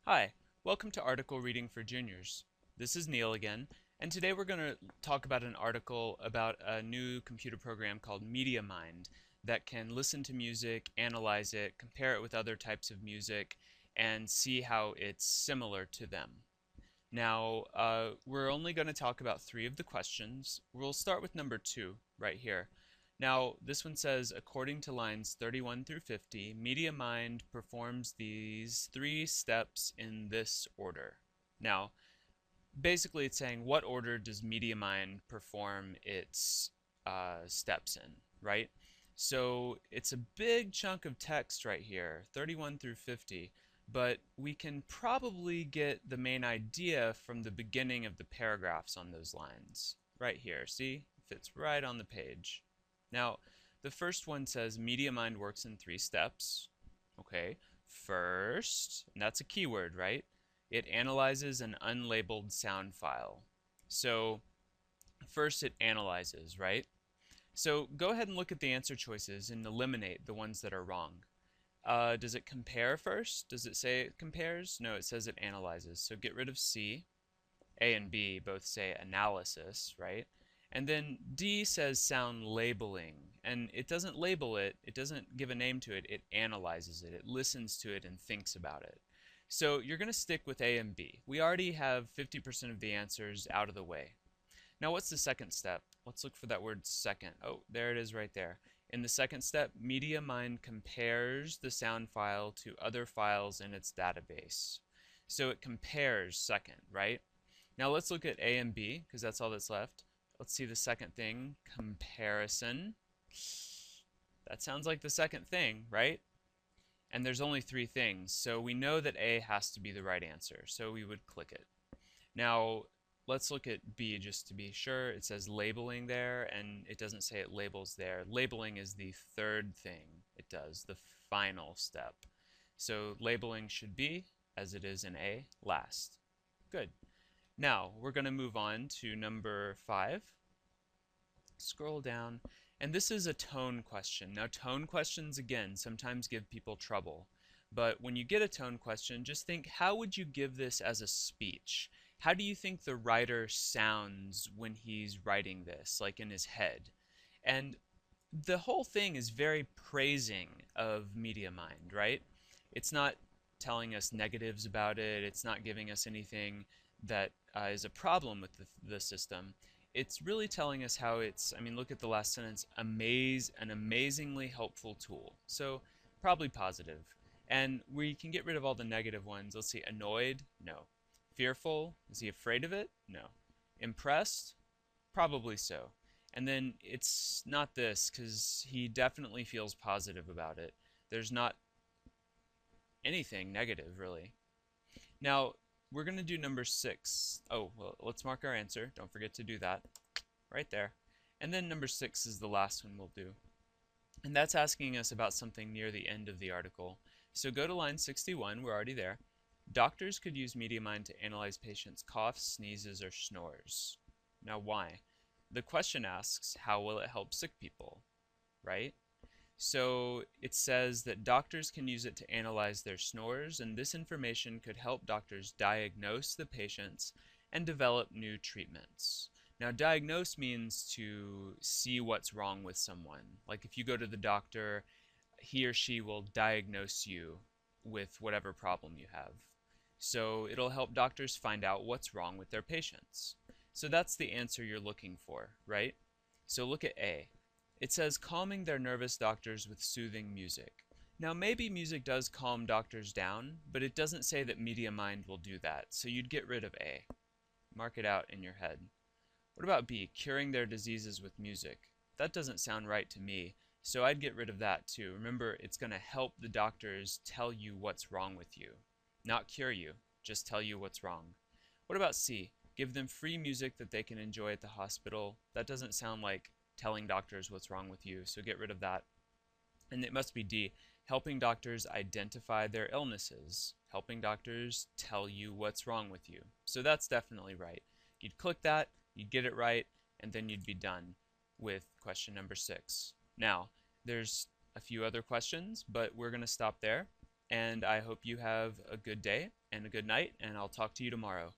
Hi, welcome to Article Reading for Juniors. This is Neil again, and today we're going to talk about an article about a new computer program called MediaMind that can listen to music, analyze it, compare it with other types of music, and see how it's similar to them. Now, we're only going to talk about three of the questions. We'll start with number two right here. Now, this one says, according to lines 31 through 50, MediaMind performs these three steps in this order. Now, basically it's saying what order does MediaMind perform its steps in, right? So it's a big chunk of text right here, 31 through 50, but we can probably get the main idea from the beginning of the paragraphs on those lines. Right here, see? It fits right on the page. Now, the first one says MediaMind works in three steps. Okay, first, and that's a keyword, right? It analyzes an unlabeled sound file. So first it analyzes, right? So go ahead and look at the answer choices and eliminate the ones that are wrong. Does it compare first? Does it say it compares? No, it says it analyzes. So get rid of C. A and B both say analysis, right? And then D says sound labeling. And it doesn't label it, it doesn't give a name to it, it analyzes it, it listens to it and thinks about it. So you're going to stick with A and B. We already have 50% of the answers out of the way. Now what's the second step? Let's look for that word second. Oh, there it is right there. In the second step, MediaMind compares the sound file to other files in its database. So it compares second, right? Now let's look at A and B, because that's all that's left. Let's see the second thing, comparison. That sounds like the second thing, right? And there's only three things, so we know that A has to be the right answer, so we would click it. Now, let's look at B just to be sure. It says labeling there, and it doesn't say it labels there. Labeling is the third thing it does, the final step. So labeling should be, as it is in A, last. Good. Now, we're going to move on to number 5. Scroll down. And this is a tone question. Now, tone questions, again, sometimes give people trouble. But when you get a tone question, just think, how would you give this as a speech? How do you think the writer sounds when he's writing this, like in his head? And the whole thing is very praising of MediaMind, right? It's not telling us negatives about it. It's not giving us anything that is a problem with the system. It's really telling us how it's, I mean, look at the last sentence, an amazingly helpful tool. So probably positive. And we can get rid of all the negative ones. Let's see, annoyed? No. Fearful? Is he afraid of it? No. Impressed? Probably so. And then it's not this, because he definitely feels positive about it. There's not anything negative, really. Now, we're going to do number 6. Oh, well, let's mark our answer. Don't forget to do that. Right there. And then number 6 is the last one we'll do. And that's asking us about something near the end of the article. So go to line 61. We're already there. Doctors could use MediaMind to analyze patients' coughs, sneezes, or snores. Now, why? The question asks, how will it help sick people, right? So it says that doctors can use it to analyze their snores, and this information could help doctors diagnose the patients and develop new treatments. Now, diagnose means to see what's wrong with someone. Like if you go to the doctor, he or she will diagnose you with whatever problem you have. So it'll help doctors find out what's wrong with their patients. So that's the answer you're looking for, right? So look at A. It says calming their nervous doctors with soothing music. Now maybe music does calm doctors down, but it doesn't say that MediaMind will do that, so you'd get rid of A. Mark it out in your head. What about B, curing their diseases with music? That doesn't sound right to me, so I'd get rid of that too. Remember, it's going to help the doctors tell you what's wrong with you. Not cure you, just tell you what's wrong. What about C, give them free music that they can enjoy at the hospital? That doesn't sound like telling doctors what's wrong with you, so get rid of that. And it must be D, helping doctors identify their illnesses, helping doctors tell you what's wrong with you. So that's definitely right. You'd click that, you'd get it right, and then you'd be done with question number 6. Now, there's a few other questions, but we're going to stop there. and I hope you have a good day and a good night, and I'll talk to you tomorrow.